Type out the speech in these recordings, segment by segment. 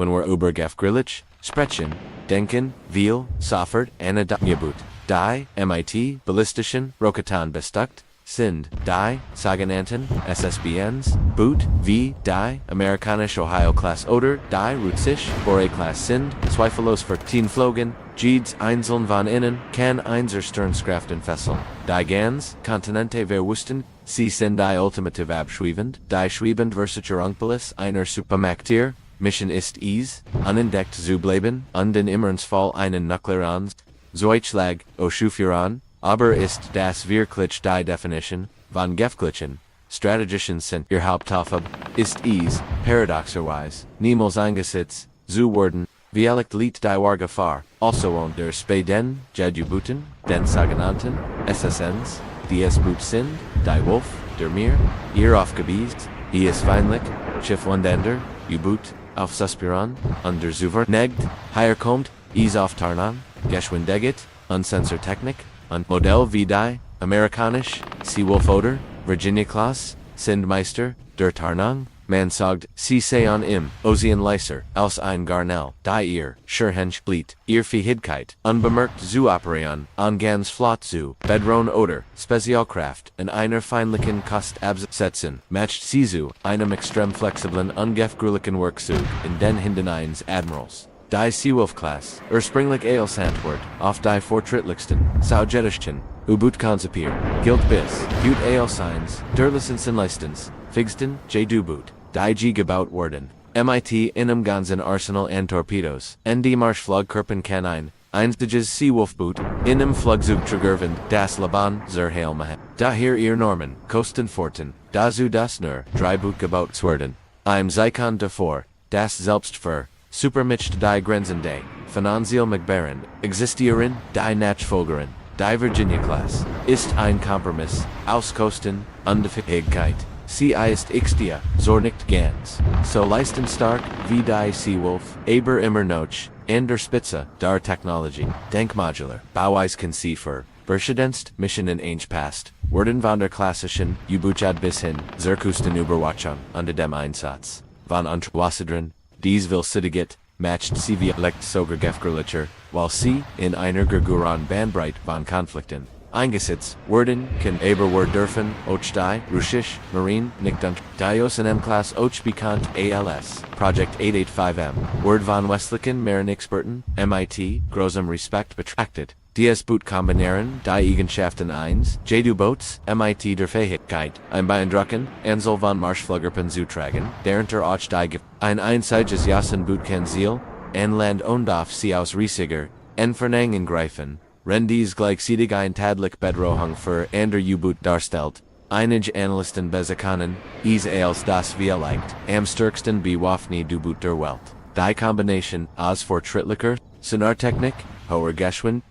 when wir über gefährlich sprechen, denken, viel, sofort, eine U-Boot die MIT ballistischen Raketen bestückt sind, die sogenannten SSBNs, Boot wie die amerikanische Ohio-Class oder die russisch Borei-Class sind, zweifellos vertieflogen, jedes einzeln von ihnen kann ein Zerstörungskraft entfesseln. Die ganz Kontinente verwüsten, sie sind die ultimative abschwebend, die schwebend Versicherungspolis einer Supermaktier, Mission ist es, unentdeckt zu bleiben, und den Immernsfall einen nuklearen Zeitschlag auszuführen, aber ist das wirklich die Definition von gefährlichen, strategischen sind. Ihr Hauptaufgabe ist es, paradoxerweise, niemals eingesetzt zu werden, vielleicht liegt die wahre Gefahr, also unter bei den U-Booten, den sogenannten SSNs, die es Boot sind, die Wolf der Meere, ihr Aufgebiest, ist feindlich, Schiff und Ender, U-Boot, auf Suspiron, under Zuver, Negd, Hierkommt, is auf Tarnan, Geschwindigkeit, Unsensortechnik, und Modell wie die, amerikanisch, Seawolf oder, Virginia-Class, Sindmeister, der Tarnung, man sagt, sie seien im Ozeanleiser, als ein Garnell, die ihr, Schurhensch bliet, ihr Fähigkeit, unbemerkt zu operieren, an ganz flott zu, Bedrohen oder, Spezialkraft, in einer feindlichen Kost absetzen, matcht sie zu, einem extrem flexiblen, ungefährlichen Werkzeug, in den Händen eines Admirals. Die Seawolf-Class, ursprünglich als Antwort, auf die fortschrittlichsten, sowjetischen, U-Boot konzipiert, gilt bis, gut als eins, der Lizenzenleistens, figsten, U-Boot, die gebaut wurden. MIT in einem ganzen Arsenal an Torpedos, und die Marschflugkörper kann ein, einziges Seawolf-Boot, in einem Flugzeug triggervend, das Laban, zur Heilmache. Daher ihr Normen, Kostenforten, dazu das nur, Dreiboot gebaut werden. Im Zeikon davor, das selbst für, Supermitcht die Grenzende, finanziell McBaron, existieren, die Nachfolgerin, die Virginia-Class, ist ein Kompromiss, aus Kosten, Unfähigkeit. Sie ist extia, nicht ganz, so leistungsstark wie die Seawolf, aber immer noch, an der Spitze der Technologie, denkmodular, Bauweise kann sie für, verschiedenst Missionen passt, werden von der klassischen U-Boot bis hin, zur Küstenüberwachung, unter dem Einsatz von Unterwasserern, dies will Sidiget, matcht sie wie elect sogar gefährlicher, weil sie in einer gerguran Bandbreite von Konflikten eingesetzt werden kann, aber dürfen, auch die russisch Marine nicht und die aus einem Class auch bekannt als Project 885M, wird von westlichen Marineexperten, MIT, großem Respekt betrachtet. Dies Boot kombinieren die Eigenschaften eins, U-Boots, MIT der Fähigkeit, ein beeindruckend, Ansel von Marschflugkörpern zu tragen, darunter auch die ein einziges Boot kann Ziel, an Land und auf sie aus riesiger, Entfernungen greifen, wenn dies gleichzeitig ein tadlich Bedrohung für andere U-Boot darstellt. Einige Analysten bezeichnen es als das vielleicht am stärksten bewaffnete U-Boot der Welt. Die Kombination aus fortschrittlicher Sonartechnik, hoher Geschwindigkeit,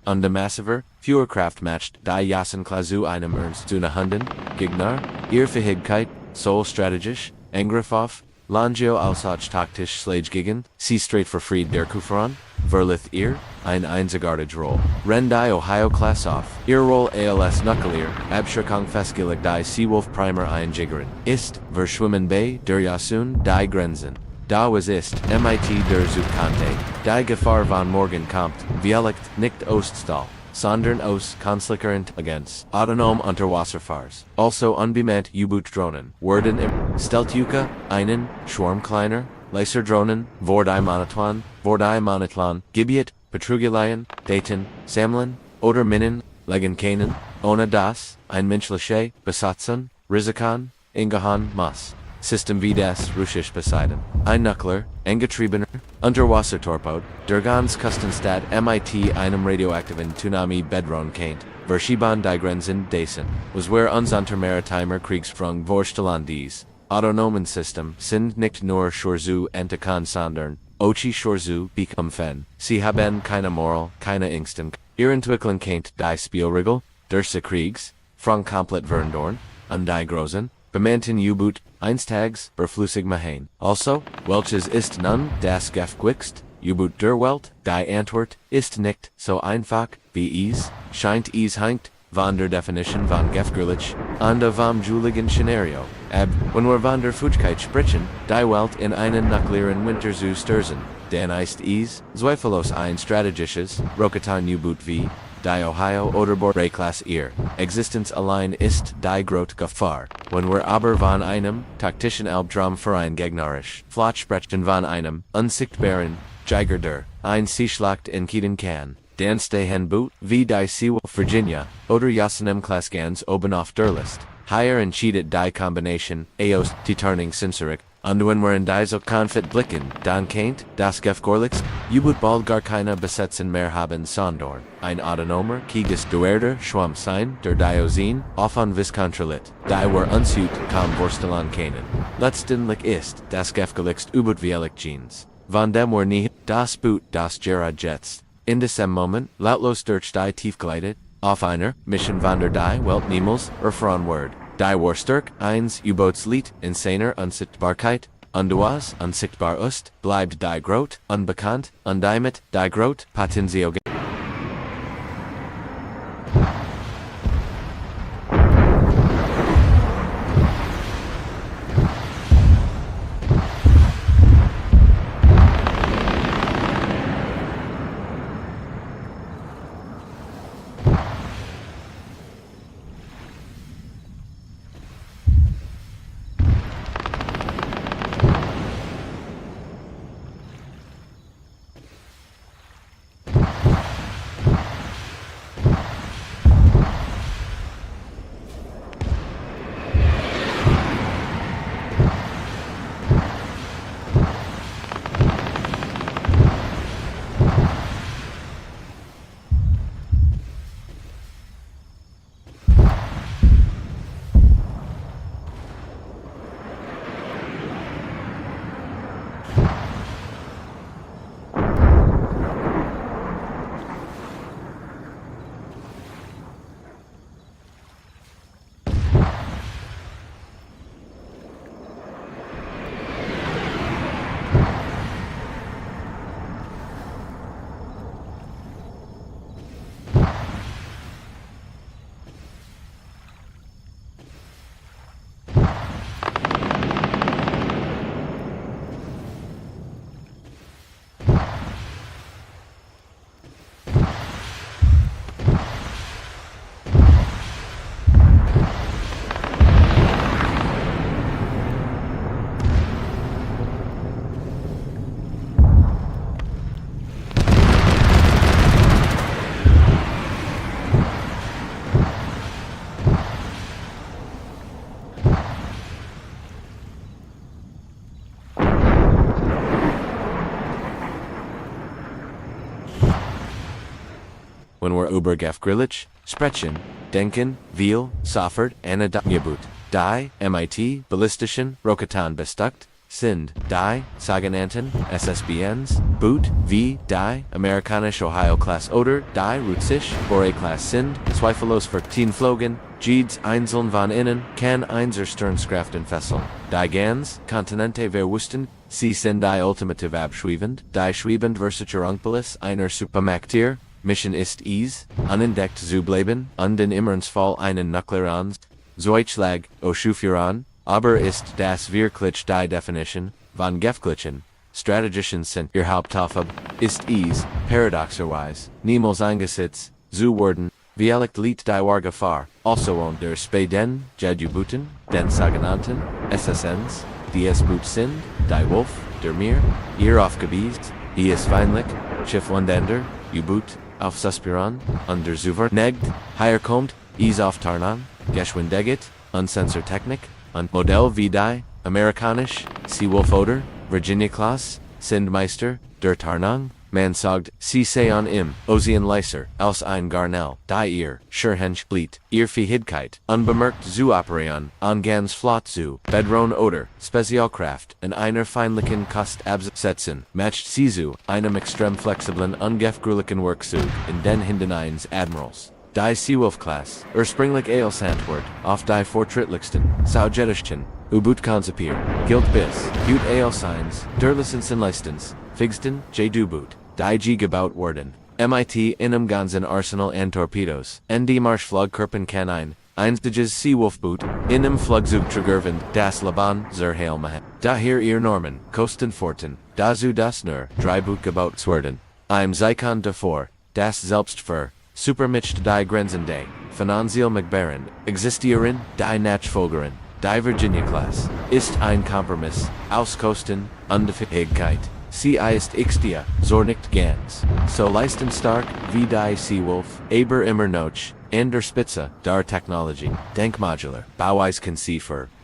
und massiver Führerkraft matcht die Jassen zu einem ernstzunehmenden Gegner, ihr Fähigkeit, soll strategisch, Angriff auf, Langio als auch taktisch Schläge gegen, sie straight für Fried der Kuferan, verlieth ihr, ein einzigartige Rolle. Wenn die Ohio-Class auf, ihr Rolle als Nuklear, Abschreckung festgelegt die Seawolf-Primer einjägerin, ist, verschwimmen bei der Yasun die Grenzen. Da was ist, MIT der Zukante, die Gefahr von morgen kommt, vielleicht nicht Oststahl, sondern aus künstlicher Intelligenz, autonom Unterwasserfahrs, also unbemannt U-Boot-Drohnen, werden im Steltuka, einen, Schwarm kleiner, Laserdrohnen, vor die Monatlan, Gebiet, Patrouillen, Daten, Sammeln, oder Minen, legen können, ohne das, ein menschliche Besatzung, Risiken, Ingehan muss. System wie das russisch Poseidon, ein Nuklear, angetriebener, Unterwassertorpedo, der ganz Kustenstadt MIT einem radioaktiven Tsunami bedrohen kennt, verschieben die Grenzen dessen, was wir uns unter maritimer Kriegsführung vorstellen dies. Autonomen System sind nicht nur Schurzu entdecken sondern, auch Schurzu bekämpfen. Sie haben keine Moral, keine Instinkt. Ihr entwickeln kennt die Spielregel, der Kriegs, von komplett Verndorn, und die großen, bemannten U-Boot, einstags, verflüssig machen. Also, welches ist nun das gefährlichste U-Boot der Welt? Die Antwort ist nicht so einfach, wie es scheint. Es hängt von der Definition von gefährlich, und vom Juligen Szenario, wenn wir von der Fähigkeit sprechen, die Welt in einen nuklearen Winter zu stürzen, dann ist es, zweifellos ein strategisches, Roketan U-Boot wie, die Ohio oder Bordklasse ihr Existenz allein ist die große Gefahr, wenn wir aber von einem taktischen Albtraum für ein gegnerisch Flot sprechen von einem unsichtbaren Jäger der ein Seeschlacht entgehen kann, dann stehen Boot wie die Seawolf Virginia oder Yosemite Class ganz oben auf der List. Higher entscheidet die Kombination Eos die Tarnung Sensorik, und wenn wir in diese Konflikt blicken, dann kennt das gefährlichste U-Boot bald gar keine Besetzen mehr haben sondern ein autonomer, gesteuerter Schwamm sein, der die Ozeane offen kontrolliert, die wir uns kaum vorstellen können. Letztendlich ist das gefährlichste U-Boot wie Jeans. Von dem wir nie das Boot das Gerard Jets. In diesem Moment, lautlos durch die Tiefgleitet, auf einer Mission von der die Welt niemals erfahren Die war stark, U-Bootslied in seiner Unsichtbarkeit, und was unsichtbar ist, bleibt die Grote unbekannt, und damit die Grote Potenzio. Wenn wir über gefährlich sprechen, denken, wir sofort an die U-Boot, die mit ballistischen Raketen bestückt sind, die sogenannten SSBNs, Boot wie die amerikanische Ohio-Class oder die russische Bore-Class sind, zweifellos vertieflogen, jedes einzeln von ihnen kann eine Zerstörerischer fesseln. Die ganz Kontinente verwüsten, sie sind die ultimative abschwebend, die schwebend Versicherungspolis einer Supermaktier, Mission ist es, unentdeckt zu bleiben, und in Immernsfall einen nuklearen Zeitschlag auszuführen, aber ist das wirklich die Definition von gefährlichen, strategischen sind ihr Hauptaufgabe, ist es, paradoxerweise, niemals eingesetzt zu werden, vielleicht liegt die wahre Gefahr, also on der Späden, U-Booten, den sogenannten SSNs, die es Boot sind, die Wolf der Meere, ihr aufgebiest, ist feindlich, Schiff und Ender, U-Boot, auf Suspiron, under Zuver, Negd, herkommt, auf Tarnan, Geschwindigkeit, Unsensortechnik, und Modell wie die, amerikanisch, Seawolf oder, Virginia Class, Sindmeister, der Tarnung, man sagt, sie seien im Ozean leiser, als ein Garnell, die ihr, Schurhensch bliet, ihr Fähigkeit, unbemerkt zu operieren, an ganz flott zu, Bedrohen oder, Spezialkraft, in einer feindlichen Kost absetzen, matcht sie zu, einem extrem flexiblen, ungefährlichen Werkzeug, in den Händen eines Admirals. Die Seawolf-Class, ursprünglich als Antwort, auf die fortschrittlichsten, sowjetischen, U-Boot konzipiert, gilt bis, gut als eins, der Lizenzenleistens, fähigsten, U-Boot, die gebaut wurden. MIT Innenganzen Arsenal and Torpedos. ND Marschflugkörper kann ein einziges Seewolfboot in dem Flugzeug tragerven das Leben zur Helme. Daher ihr Norman, Kostenforten, dazu das nur Dreiboot gebaut werden. Im Zeikon davor, das Selbstver, supermischt die Grenzen des Finanziell Machbaren, existieren, die Nachfolgerin, die Virginia-Class, ist ein Kompromiss, aus Kosten, Unbefähigkeit. Sie ist extia, zornicht ganz, so leistenstark wie die Seewolf, aber immer noch, an der Spitze der Technologie, Denkmodular, Bauweise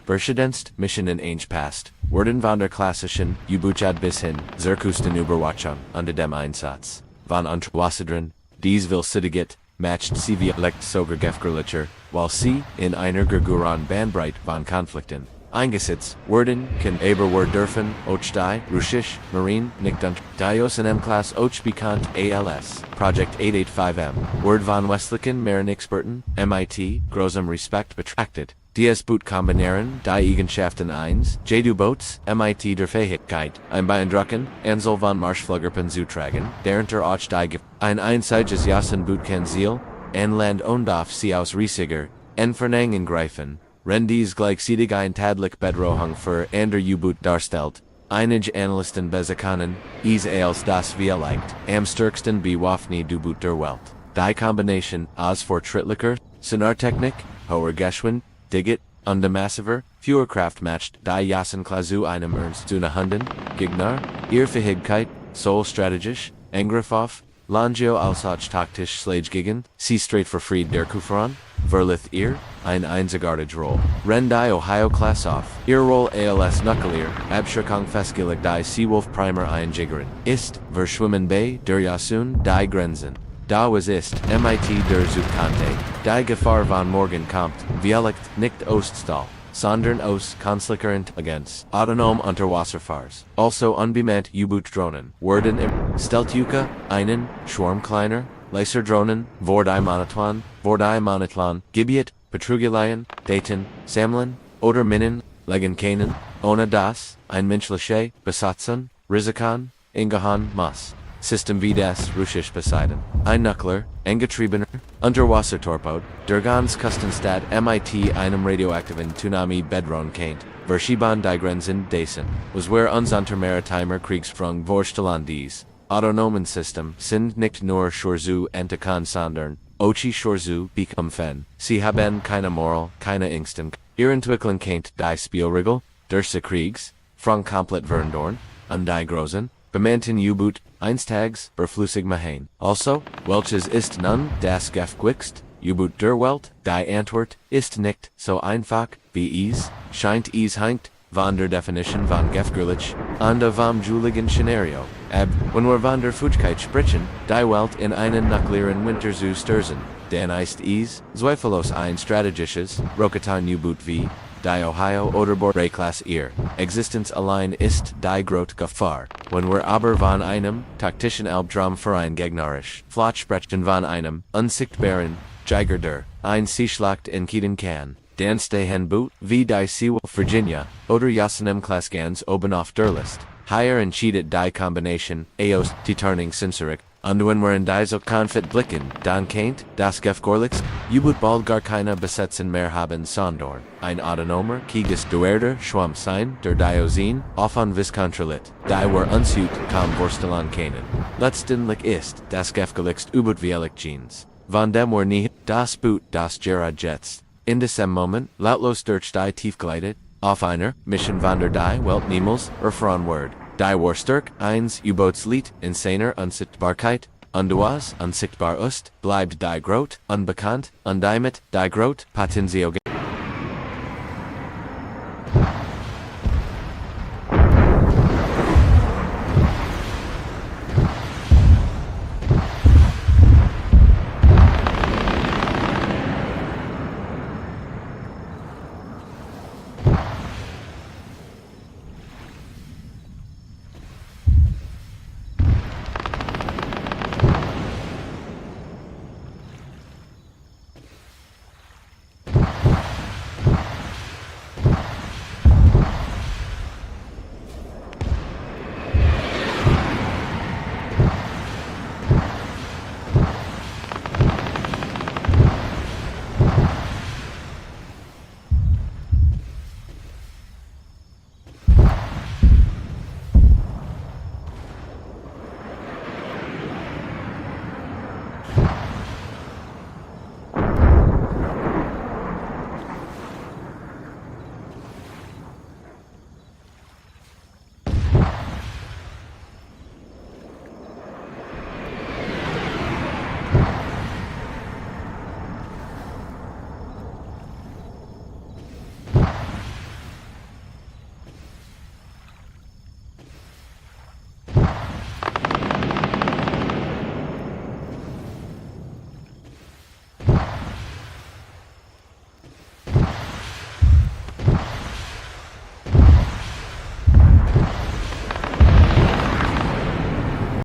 Verschiedenst Missionen eingepasst, werden von der klassischen U-Boot bis hin zur Küstenüberwachung unter dem Einsatz von Unterwasserern, dies will Sidiget, matcht sie wie lekt sogar gefährlicher, weil sie in einer größeren Bandbreite von Konflikten eingesetzt werden kann, aber dürfen auch die russisch Marine nicht unter die M-Class auch bekannt als Project 885M, wird von westlichen Marineexperten, MIT, großem Respekt betrachtet. Dies Boot kombinieren die Eigenschaften eins, J-U-Boats, MIT der Fähigkeit, ein beeindruckend, Ansel von Marschflugkörpern zu tragen, darunter auch die ein einziges Jassenboot kann Ziel, an Land und auf See aus riesiger, Entfernungen greifen, Rendies gleichzeitig ein tadlich Bedrohung für ander U-Boot darstellt. Einige Analysten bezeichnen als das vielleicht am stärksten bewaffnete U-Boot der Welt. Die Kombination aus fortschrittlicher Sonartechnik, hoher Geschwindigkeit und massiver Führerkraft matcht die Jassenklasse zu einem ernstzunehmenden Gegner, ihre Fähigkeit, soll strategisch, Angriff auf, Langio als auch taktisch Slage gegen, sie straight für Fried der Kufran, verlith ihr, ein einzigartige Rolle. Ren die Ohio-Class auf, ihr Rolle als Nuclear, Abschreckung festgelegt die Seewolf Primer einjägerin, ist, verschwimmen bei der Yasun die Grenzen. Da was ist, MIT der Zutkante, die Gefahr von morgen kommt, vielleicht nicht Oststahl, sondern aus künstlicher Intelligenz, autonom Unterwasserfahrs, also unbemannt U-Boot-Drohnen, werden im Steltuka, einen, Schwarm kleiner, Laserdrohnen, vor die Monatlan, Gebiet, Patrouillen, Daten, Sammeln, oder Minen, legen können, ohne das, ein menschliche Besatzung, Risiken, ingehan muss. System wie das russisch Poseidon, ein Nuclear, angetriebener, Unterwassertorpedo, der ganz Kustenstadt MIT einem radioaktiven Tsunami bedrohen kennt, verschieben die Grenzen dessen, was wir uns unter maritimer Kriegsführung vorstellen dies. Autonomen System sind nicht nur Schurzu Antikon sondern Ochi Schurzu bekämpfen. Sie haben keine Moral, keine Instinkt. Ihr entwickeln kennt die Spielregel, der Kriegs, von komplett Verndorn, und die großen, bemannten U-Boot, einstags, berflüssig Mahain. Also, welches ist nun das gefährlichste U-Boot der Welt? Die Antwort ist nicht so einfach, wie es scheint. Es hängt von der Definition von gefährlich und vom jeweiligen Szenario ab. Wenn wir von der Fähigkeit sprechen, die Welt in einen nuklearen Winter zu stürzen, dann ist es zweifellos ein strategisches, Roketan U-Boot wie die Ohio oder Ray-Class ihr Existenz allein ist die große Gefahr. Wenn wir aber von einem taktischen Albtraum für ein gegnerisch Flot sprechen von einem unsichtbaren Jäger der ein Seeschlacht entkiden kann, dann stehen Boot wie die Seawolf Virginia oder M-Class ganz oben auf der List. Higher entscheidet die Kombination aus Turning Sensorik. Und wenn wir in diese Konflikt blicken, dann kennt das gefährlichste U-Boot bald gar keine Besetzen mehr haben sondern ein autonomer, gegensteuerter Schwamm sein, der Diosin offen kontrolliert, die wir uns kaum vorstellen können. Letztendlich ist das gefährlichste U-Boot wirklich Jeans. Von dem wir nie das Boot das gerade jetzt in diesem Moment lautlos durch die Tiefgleitet auf einer Mission von der die Welt niemals erfahren wird. Die war stark, eins U-Bootslied in seiner Unsichtbarkeit, und was unsichtbar ist, bleibt die Grot, unbekannt, und damit die Grot Potenzio.